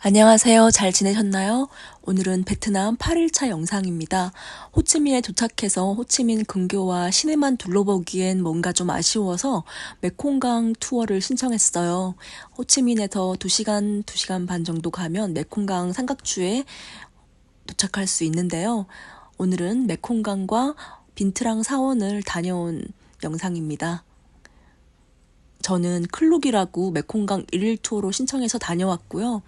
안녕하세요. 잘 지내셨나요? 오늘은 베트남 8일차 영상입니다. 호치민에 도착해서 호치민 근교와 시내만 둘러보기엔 뭔가 좀 아쉬워서 메콩강 투어를 신청했어요. 호치민에서 2시간, 2시간 반 정도 가면 메콩강 삼각주에 도착할 수 있는데요. 오늘은 메콩강과 빈트랑 사원을 다녀온 영상입니다. 저는 클룩이라고 메콩강 1일 투어로 신청해서 다녀왔고요.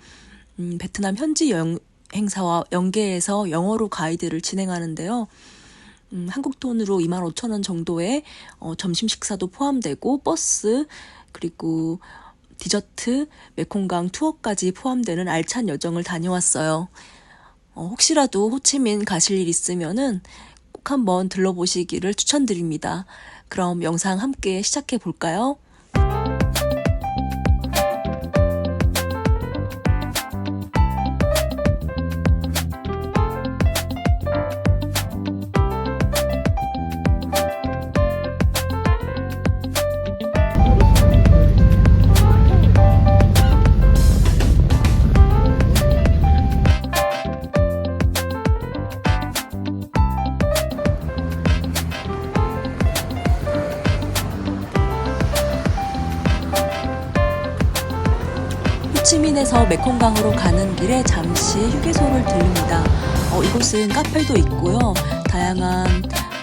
베트남 현지 여행사와 연계해서 영어로 가이드를 진행하는데요. 한국 돈으로 25,000원 정도의 점심 식사도 포함되고 버스 그리고 디저트, 메콩강 투어까지 포함되는 알찬 여정을 다녀왔어요. 혹시라도 호치민 가실 일 있으면은 꼭 한번 들러보시기를 추천드립니다. 그럼 영상 함께 시작해 볼까요? 호치민에서 메콩강으로 가는 길에 잠시 휴게소를 들립니다. 이곳은 카페도 있고요. 다양한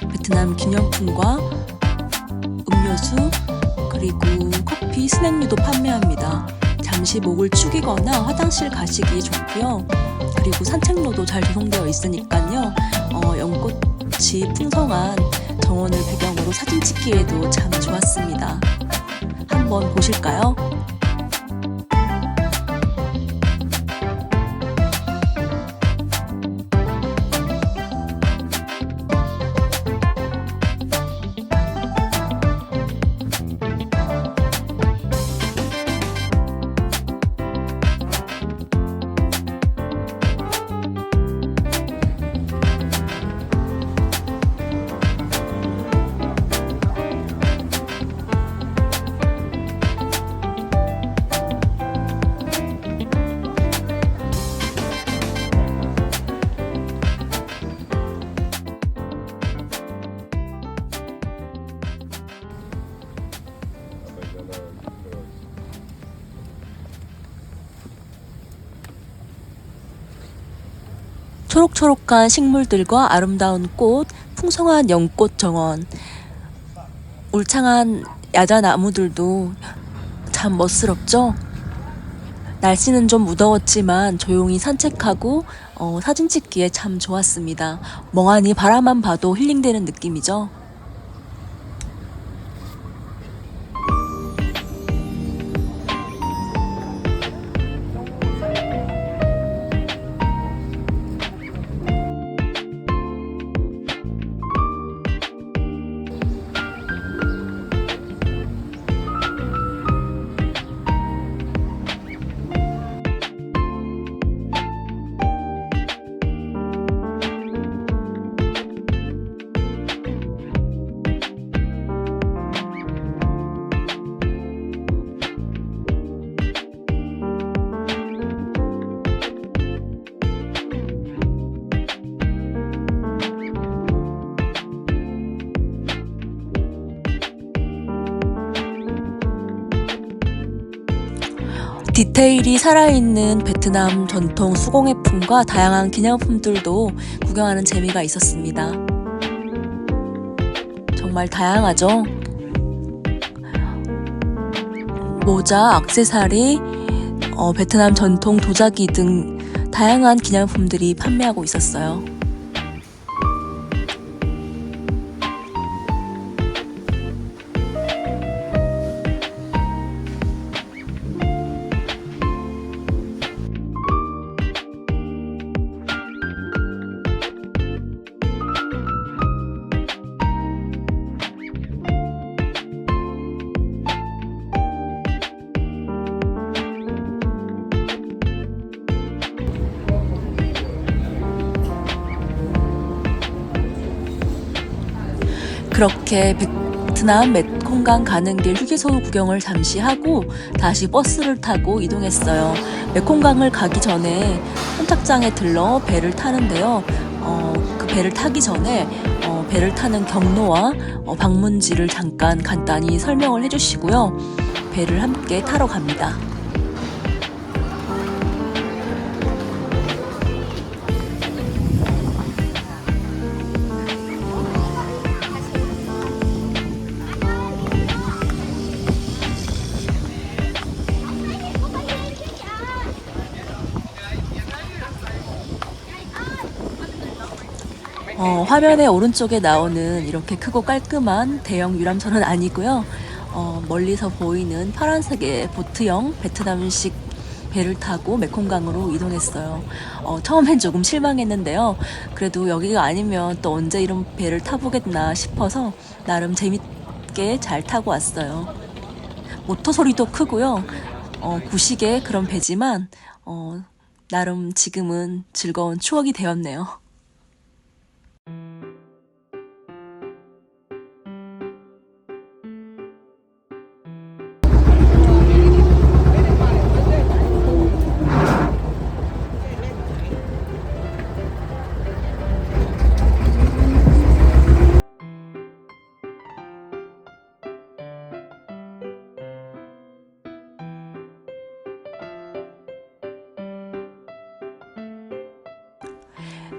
베트남 기념품과 음료수 그리고 커피, 스낵류도 판매합니다. 잠시 목을 축이거나 화장실 가시기 좋고요. 그리고 산책로도 잘 조성되어 있으니까요. 연꽃이 풍성한 정원을 배경으로 사진 찍기에도 참 좋았습니다. 한번 보실까요? 초록초록한 식물들과 아름다운 꽃, 풍성한 연꽃 정원, 울창한 야자나무들도 참 멋스럽죠? 날씨는 좀 무더웠지만 조용히 산책하고 사진 찍기에 참 좋았습니다. 멍하니 바라만 봐도 힐링되는 느낌이죠? 디테일이 살아있는 베트남 전통 수공예품과 다양한 기념품들도 구경하는 재미가 있었습니다. 정말 다양하죠? 모자, 액세서리, 베트남 전통 도자기 등 다양한 기념품들이 판매하고 있었어요. 그렇게 베트남 메콩강 가는 길 휴게소 구경을 잠시 하고 다시 버스를 타고 이동했어요. 메콩강을 가기 전에 선착장에 들러 배를 타는데요. 그 배를 타기 전에 배를 타는 경로와 방문지를 잠깐 간단히 설명을 해주시고요. 배를 함께 타러 갑니다. 화면의 오른쪽에 나오는 이렇게 크고 깔끔한 대형 유람선은 아니고요. 멀리서 보이는 파란색의 보트형 베트남식 배를 타고 메콩강으로 이동했어요. 처음엔 조금 실망했는데요. 그래도 여기가 아니면 또 언제 이런 배를 타보겠나 싶어서 나름 재밌게 잘 타고 왔어요. 모터 소리도 크고요. 구식의 그런 배지만 나름 지금은 즐거운 추억이 되었네요.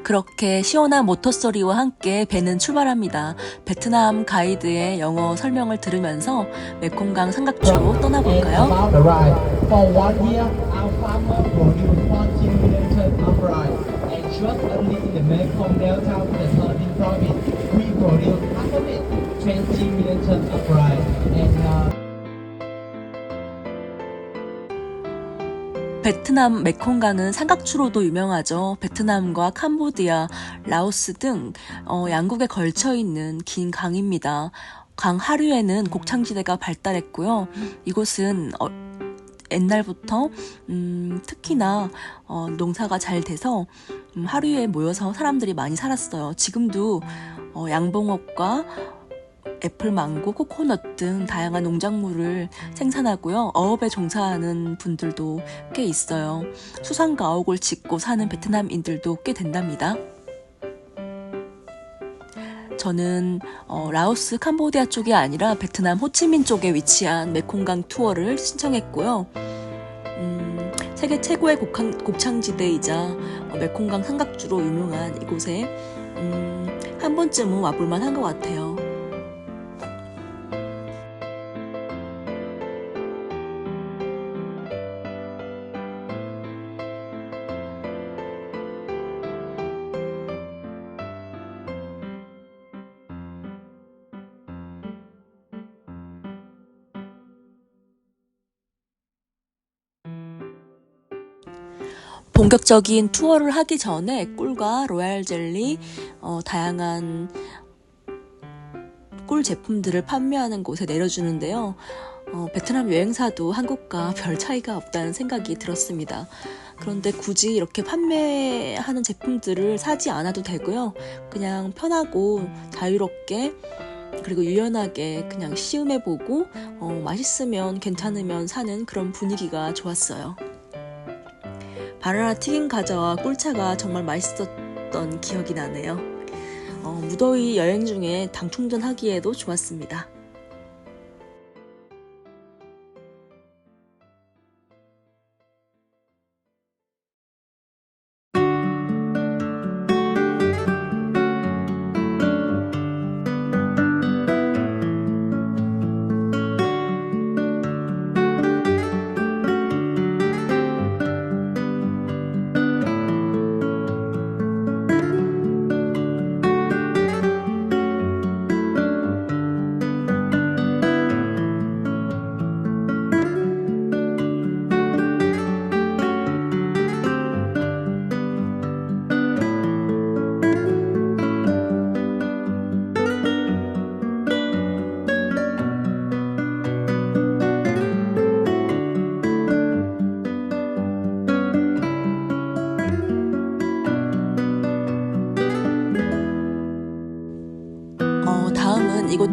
그렇게 시원한 모터 소리와 함께 배는 출발합니다. 베트남 가이드의 영어 설명을 들으면서 메콩강 삼각주로 떠나볼까요? For 1 year, our farmer produced 14 million tons of rice. And just only in the Mekong Delta, the 13 province, we produce half of it, 20 million tons of rice. And 베트남 메콩강은 삼각주로도 유명하죠. 베트남과 캄보디아, 라오스 등 양국에 걸쳐 있는 긴 강입니다. 강 하류에는 곡창지대가 발달했고요. 이곳은 옛날부터 특히나 농사가 잘 돼서 하류에 모여서 사람들이 많이 살았어요. 지금도 양봉업과 애플, 망고, 코코넛 등 다양한 농작물을 생산하고요. 어업에 종사하는 분들도 꽤 있어요. 수상가옥을 짓고 사는 베트남인들도 꽤 된답니다. 저는 라오스, 캄보디아 쪽이 아니라 베트남 호치민 쪽에 위치한 메콩강 투어를 신청했고요. 세계 최고의 곡창지대이자 메콩강 삼각주로 유명한 이곳에 한 번쯤은 와볼만 한 것 같아요. 본격적인 투어를 하기 전에 꿀과 로얄 젤리, 다양한 꿀 제품들을 판매하는 곳에 내려주는데요. 베트남 여행사도 한국과 별 차이가 없다는 생각이 들었습니다. 그런데 굳이 이렇게 판매하는 제품들을 사지 않아도 되고요. 그냥 편하고 자유롭게 그리고 유연하게 그냥 시음해보고 맛있으면 괜찮으면 사는 그런 분위기가 좋았어요. 바나나 튀김 과자와 꿀차가 정말 맛있었던 기억이 나네요. 무더위 여행 중에 당 충전하기에도 좋았습니다.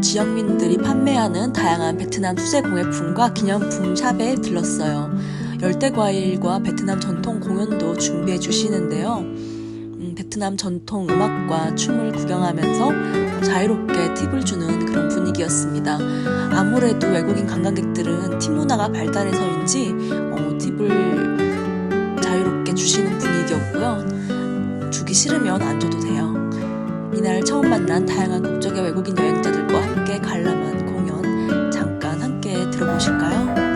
지역민들이 판매하는 다양한 베트남 수제 공예품과 기념품 샵에 들렀어요. 열대과일과 베트남 전통 공연도 준비해 주시는데요. 베트남 전통 음악과 춤을 구경하면서 자유롭게 팁을 주는 그런 분위기였습니다. 아무래도 외국인 관광객들은 팁 문화가 발달해서인지 팁을 자유롭게 주시는 분위기였고요. 주기 싫으면 안 줘도 돼요. 이날 처음 만난 다양한 국적의 외국인 여행자들과 함께 관람한 공연 잠깐 함께 들어보실까요?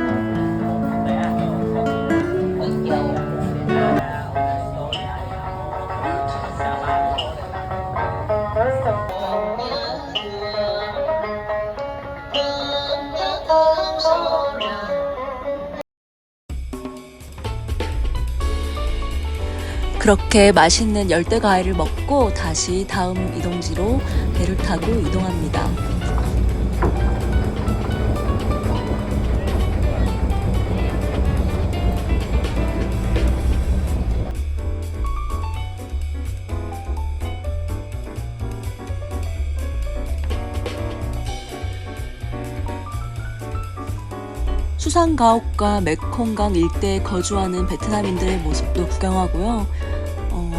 그렇게 맛있는 열대 과일을 먹고 다시 다음 이동지로 배를 타고 이동합니다. 수상가옥과 메콩강 일대에 거주하는 베트남인들의 모습도 구경하고요.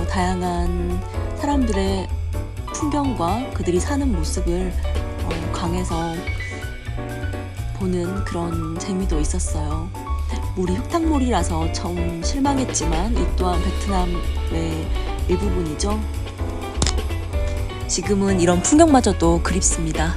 다양한 사람들의 풍경과 그들이 사는 모습을 강에서 보는 그런 재미도 있었어요. 물이 흙탕물이라서 좀 실망했지만 이 또한 베트남의 일부분이죠. 지금은 이런 풍경마저도 그립습니다.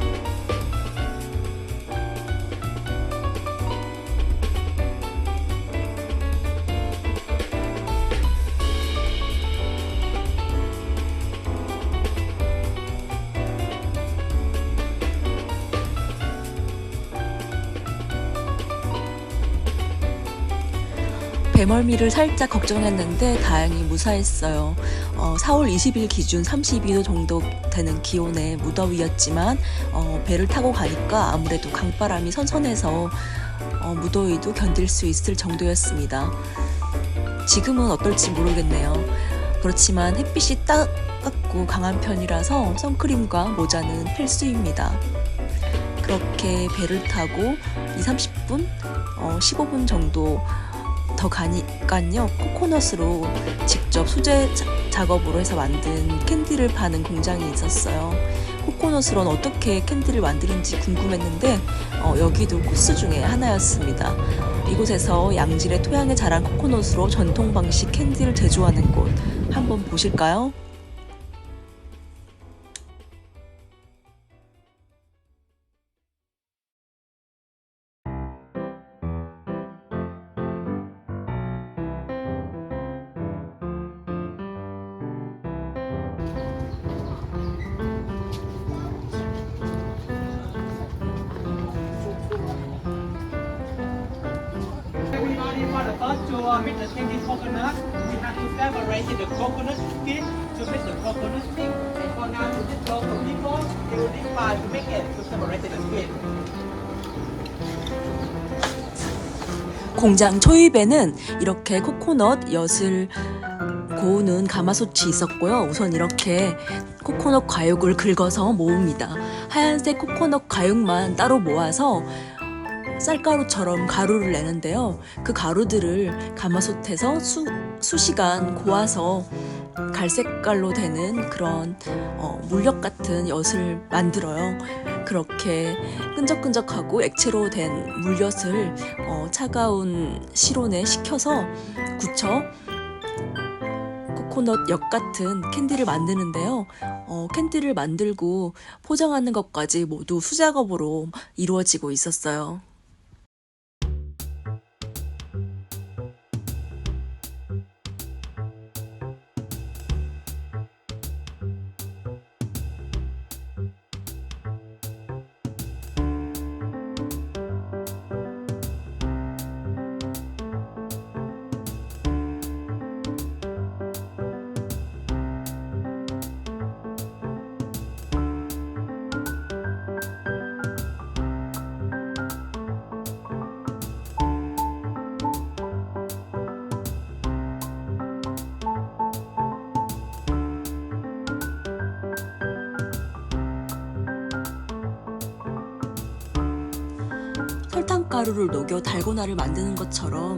배멀미를 살짝 걱정했는데 다행히 무사했어요. 4월 20일 기준 32도 정도 되는 기온의 무더위였지만 배를 타고 가니까 아무래도 강바람이 선선해서 무더위도 견딜 수 있을 정도였습니다. 지금은 어떨지 모르겠네요. 그렇지만 햇빛이 따갑고 강한 편이라서 선크림과 모자는 필수입니다. 그렇게 배를 타고 30분, 15분 정도 더 가니까요, 코코넛으로 직접 수제 작업으로 해서 만든 캔디를 파는 공장이 있었어요. 코코넛으로는 어떻게 캔디를 만드는지 궁금했는데 여기도 코스 중에 하나였습니다. 이곳에서 양질의 토양에 자란 코코넛으로 전통 방식 캔디를 제조하는 곳 한번 보실까요? Everybody for the first tour with the tangy coconut, we have to separate the coconut skin to make the coconut stick. And for now, to this local people, they will dig fire to make it to separate the skin. 공장 초입에는 이렇게 코코넛 엿을 고우는 가마솥이 있었고요. 우선 이렇게 코코넛 과육을 긁어서 모읍니다. 하얀색 코코넛 과육만 따로 모아서 쌀가루처럼 가루를 내는데요. 그 가루들을 가마솥에서 수시간 고아서 갈색깔로 되는 그런 물엿 같은 엿을 만들어요. 그렇게 끈적끈적하고 액체로 된 물엿을 차가운 실온에 식혀서 굳혀 코코넛 엿 같은 캔디를 만드는데요. 캔디를 만들고 포장하는 것까지 모두 수작업으로 이루어지고 있었어요. 설탕가루를 녹여 달고나를 만드는 것처럼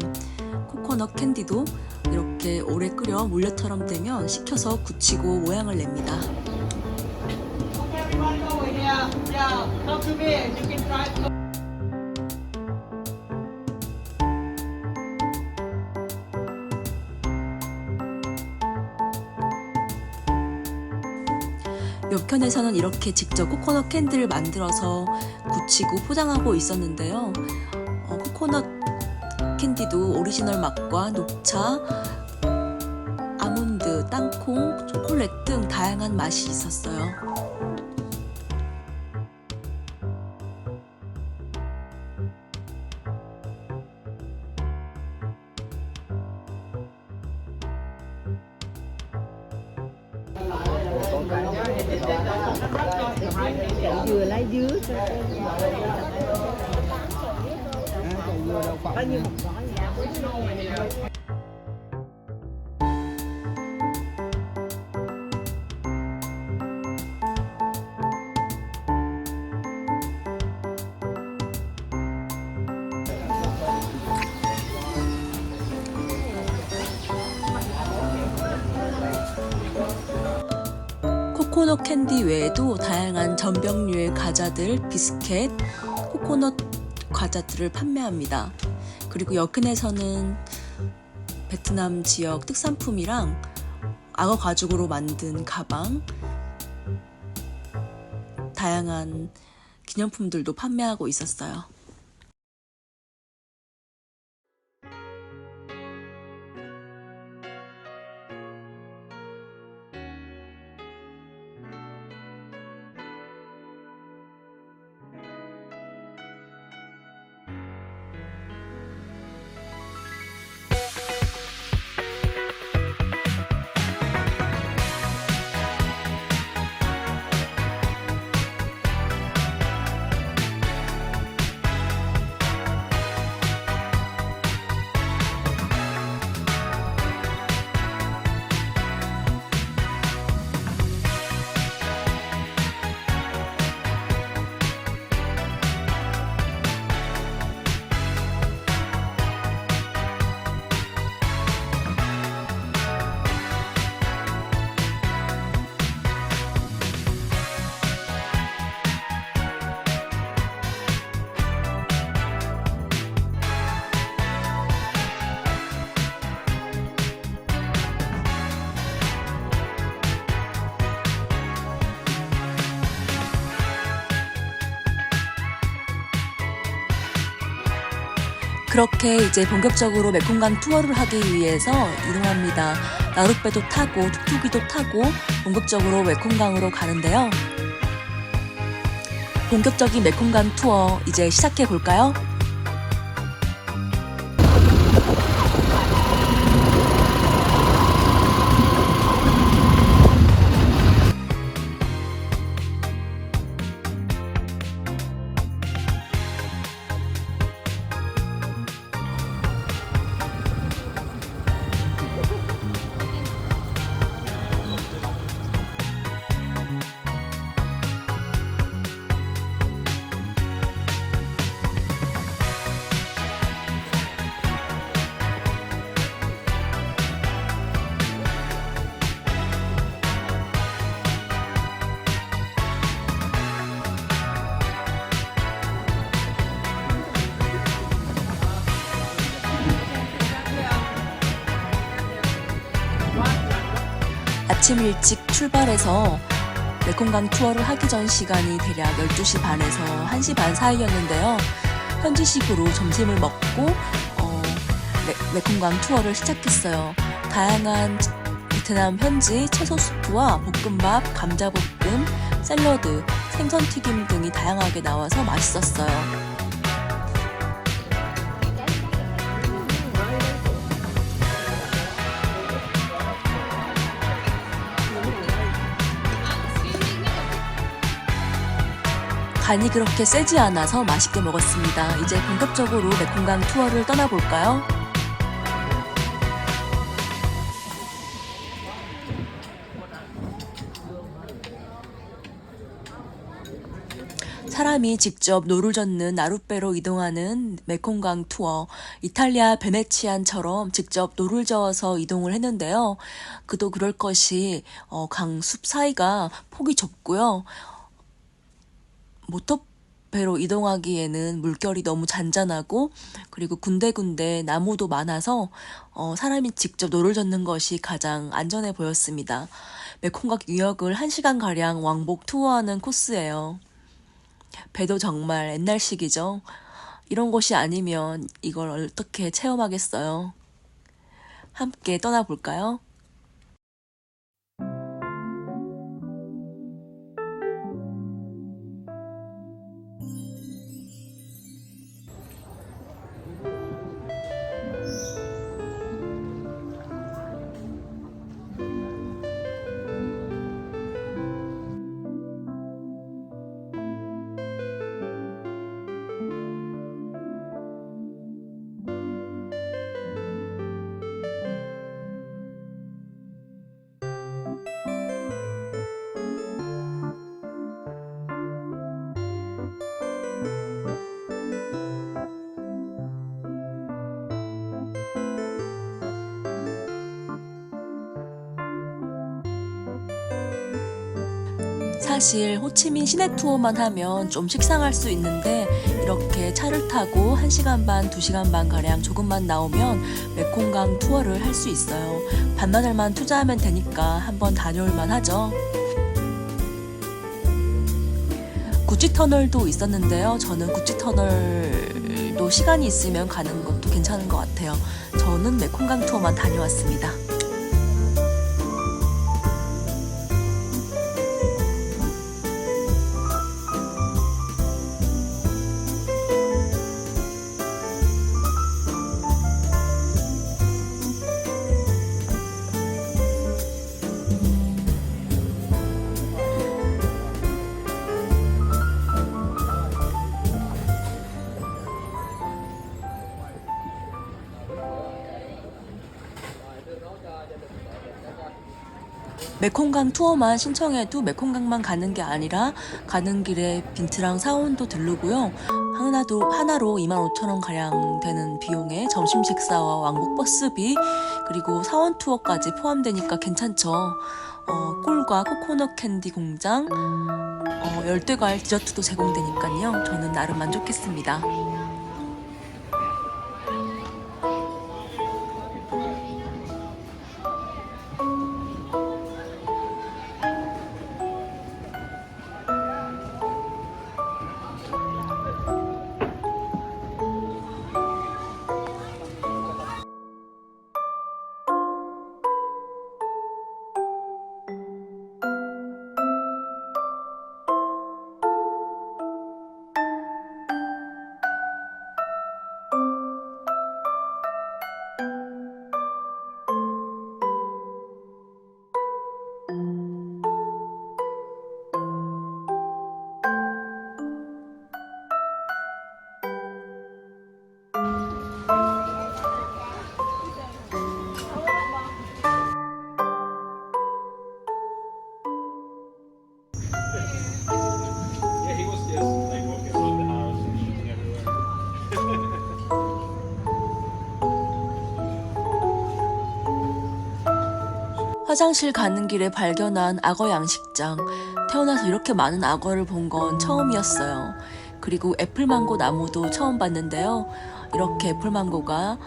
코코넛 캔디도 이렇게 오래 끓여 물엿처럼 되면 식혀서 굳히고 모양을 냅니다. Everybody over here. Yeah, come to me. You can try. 옆편에서는 이렇게 직접 코코넛 캔디를 만들어서 굳히고 포장하고 있었는데요. 코코넛 캔디도 오리지널 맛과 녹차, 아몬드, 땅콩, 초콜릿 등 다양한 맛이 있었어요. Vừa lấy dứa bao nhiêu một gói. 코코넛 캔디 외에도 다양한 전병류의 과자들, 비스켓, 코코넛 과자들을 판매합니다. 그리고 여큰에서는 베트남 지역 특산품이랑 악어 가죽으로 만든 가방, 다양한 기념품들도 판매하고 있었어요. 그렇게 이제 본격적으로 메콩강 투어를 하기 위해서 이동합니다. 나룻배도 타고 툭툭이도 타고 본격적으로 메콩강으로 가는데요. 본격적인 메콩강 투어 이제 시작해 볼까요? 아침 일찍 출발해서 메콩강 투어를 하기 전 시간이 대략 12시 반에서 1시 반 사이였는데요. 현지식으로 점심을 먹고 메콩강 투어를 시작했어요. 다양한 베트남 현지 채소 수프와 볶음밥, 감자볶음, 샐러드, 생선튀김 등이 다양하게 나와서 맛있었어요. 간이 그렇게 세지 않아서 맛있게 먹었습니다. 이제 본격적으로 메콩강 투어를 떠나볼까요? 사람이 직접 노를 젓는 나룻배로 이동하는 메콩강 투어, 이탈리아 베네치안처럼 직접 노를 저어서 이동을 했는데요. 그도 그럴 것이 강숲 사이가 폭이 좁고요. 모터배로 이동하기에는 물결이 너무 잔잔하고 그리고 군데군데 나무도 많아서 사람이 직접 노를 젓는 것이 가장 안전해 보였습니다. 메콩강 유역을 1시간가량 왕복 투어하는 코스예요. 배도 정말 옛날식이죠. 이런 곳이 아니면 이걸 어떻게 체험하겠어요? 함께 떠나볼까요? 사실 호치민 시내 투어만 하면 좀 식상할 수 있는데 이렇게 차를 타고 1시간 반, 2시간 반 가량 조금만 나오면 메콩강 투어를 할 수 있어요. 반나절만 투자하면 되니까 한번 다녀올만 하죠. 구찌 터널도 있었는데요. 저는 구찌 터널도 시간이 있으면 가는 것도 괜찮은 것 같아요. 저는 메콩강 투어만 다녀왔습니다. 메콩강 투어만 신청해도 메콩강만 가는 게 아니라 가는 길에 빈트랑 사원도 들르고요. 하나로 25,000원 가량 되는 비용에 점심 식사와 왕복 버스비 그리고 사원 투어까지 포함되니까 괜찮죠. 꿀과 코코넛 캔디 공장, 열대과일 디저트도 제공되니까요. 저는 나름 만족했습니다. Yeah, he was just like walking around the house and looking everywhere. 화장실 가는 길에 발견한 악어 양식장. 태어나서 이렇게 많은 악어를 본 건 처음이었어요. 그리고 애플망고 나무도 처음 봤는데요. 이렇게 애플망고가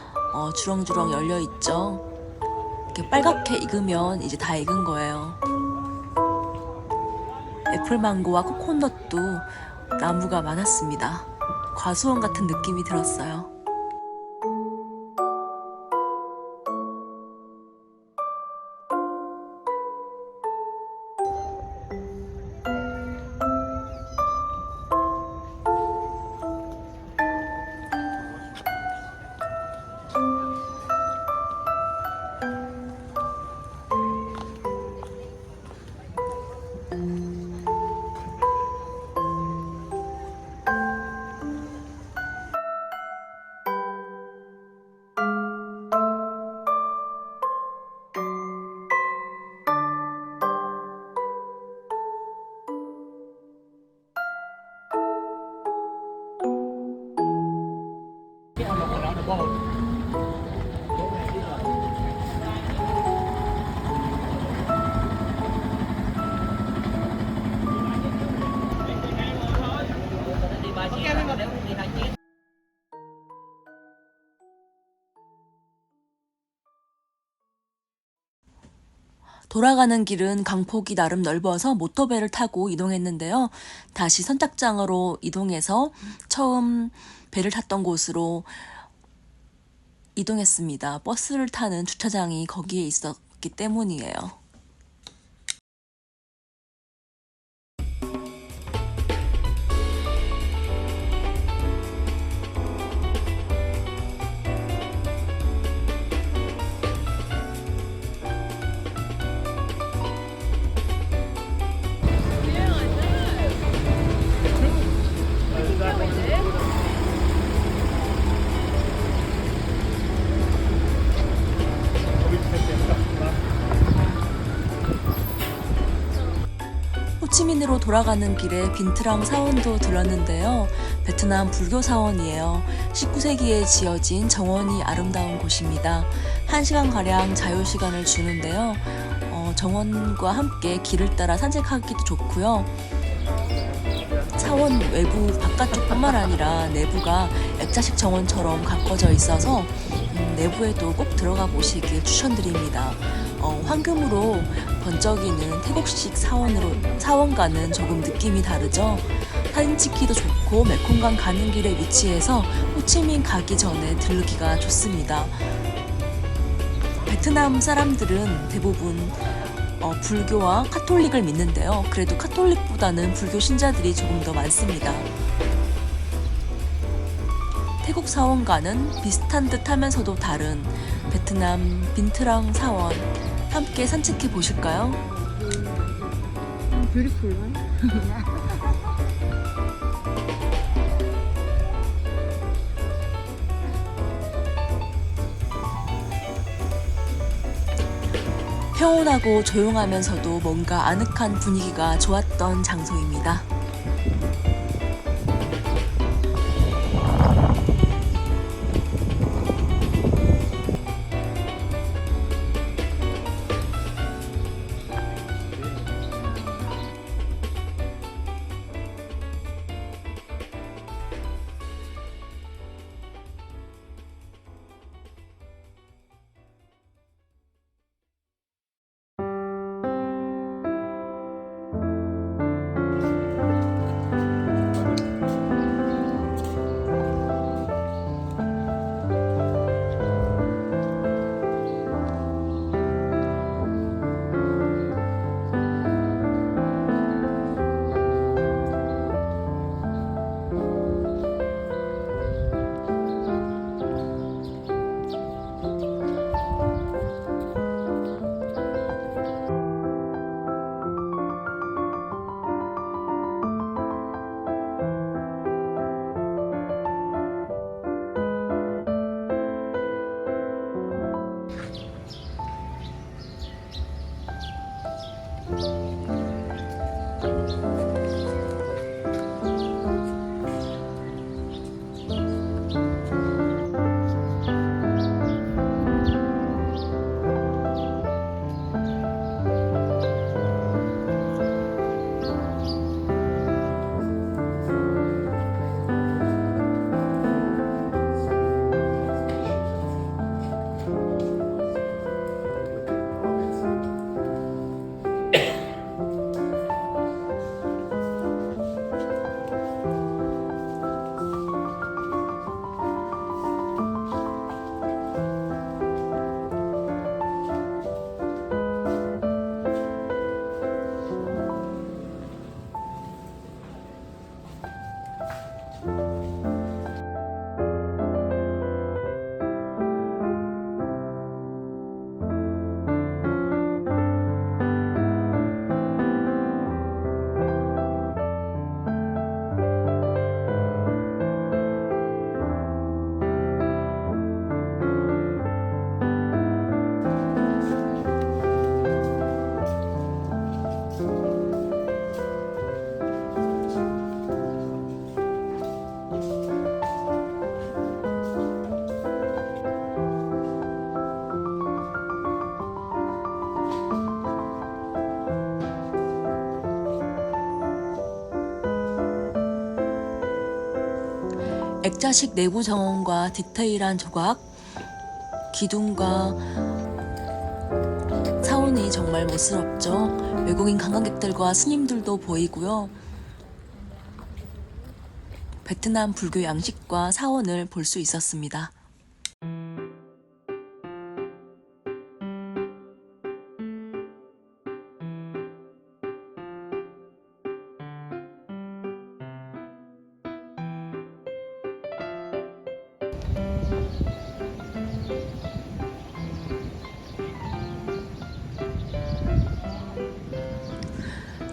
주렁주렁 열려 있죠. 이렇게 빨갛게 익으면 이제 다 익은 거예요. 애플망고와 코코넛도 나무가 많았습니다. 과수원 같은 느낌이 들었어요. 돌아가는 길은 강폭이 나름 넓어서 모터배를 타고 이동했는데요. 다시 선착장으로 이동해서 처음 배를 탔던 곳으로 이동했습니다. 버스를 타는 주차장이 거기에 있었기 때문이에요. 호치민으로 돌아가는 길에 빈트랑 사원도 들렀는데요. 베트남 불교 사원이에요. 19세기에 지어진 정원이 아름다운 곳입니다. 1시간가량 자유시간을 주는데요. 정원과 함께 길을 따라 산책하기도 좋고요. 사원 외부 바깥쪽뿐만 아니라 내부가 액자식 정원처럼 가꿔져 있어서 내부에도 꼭 들어가 보시길 추천드립니다. 황금으로 번쩍이는 태국식 사원과는 조금 느낌이 다르죠. 사진 찍기도 좋고 메콩강 가는 길에 위치해서 호치민 가기 전에 들르기가 좋습니다. 베트남 사람들은 대부분 불교와 카톨릭을 믿는데요. 그래도 카톨릭보다는 불교 신자들이 조금 더 많습니다. 태국 사원과는 비슷한 듯 하면서도 다른 베트남 빈트랑 사원 함께 산책해 보실까요? 뷰티풀. 평온하고 조용하면서도 뭔가 아늑한 분위기가 좋았던 장소입니다. 액자식 내부 정원과 디테일한 조각, 기둥과 사원이 정말 멋스럽죠. 외국인 관광객들과 스님들도 보이고요. 베트남 불교 양식과 사원을 볼 수 있었습니다.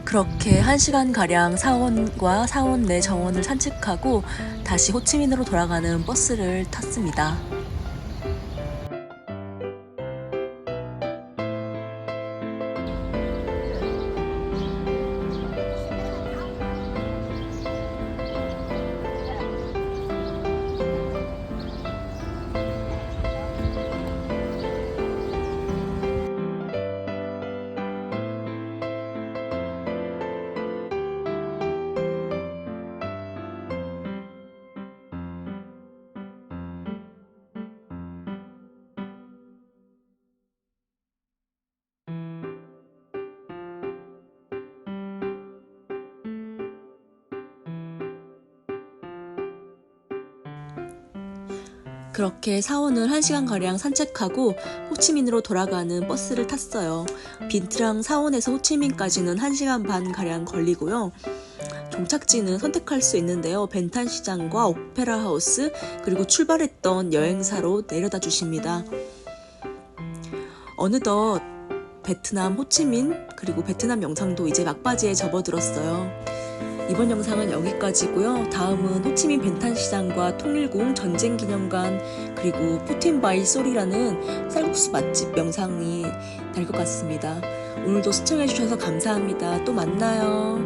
그렇게 1시간가량 사원과 사원 내 정원을 산책하고 다시 호치민으로 돌아가는 버스를 탔습니다. 그렇게 사원을 1시간가량 산책하고 호치민으로 돌아가는 버스를 탔어요. 빈트랑 사원에서 호치민까지는 1시간 반가량 걸리고요. 종착지는 선택할 수 있는데요. 벤탄 시장과 오페라 하우스, 그리고 출발했던 여행사로 내려다 주십니다. 어느덧 베트남 호치민, 그리고 베트남 영상도 이제 막바지에 접어들었어요. 이번 영상은 여기까지고요. 다음은 호치민 벤탄 시장과 통일궁 전쟁기념관, 그리고 푸틴바이 소리라는 쌀국수 맛집 영상이 될 것 같습니다. 오늘도 시청해주셔서 감사합니다. 또 만나요.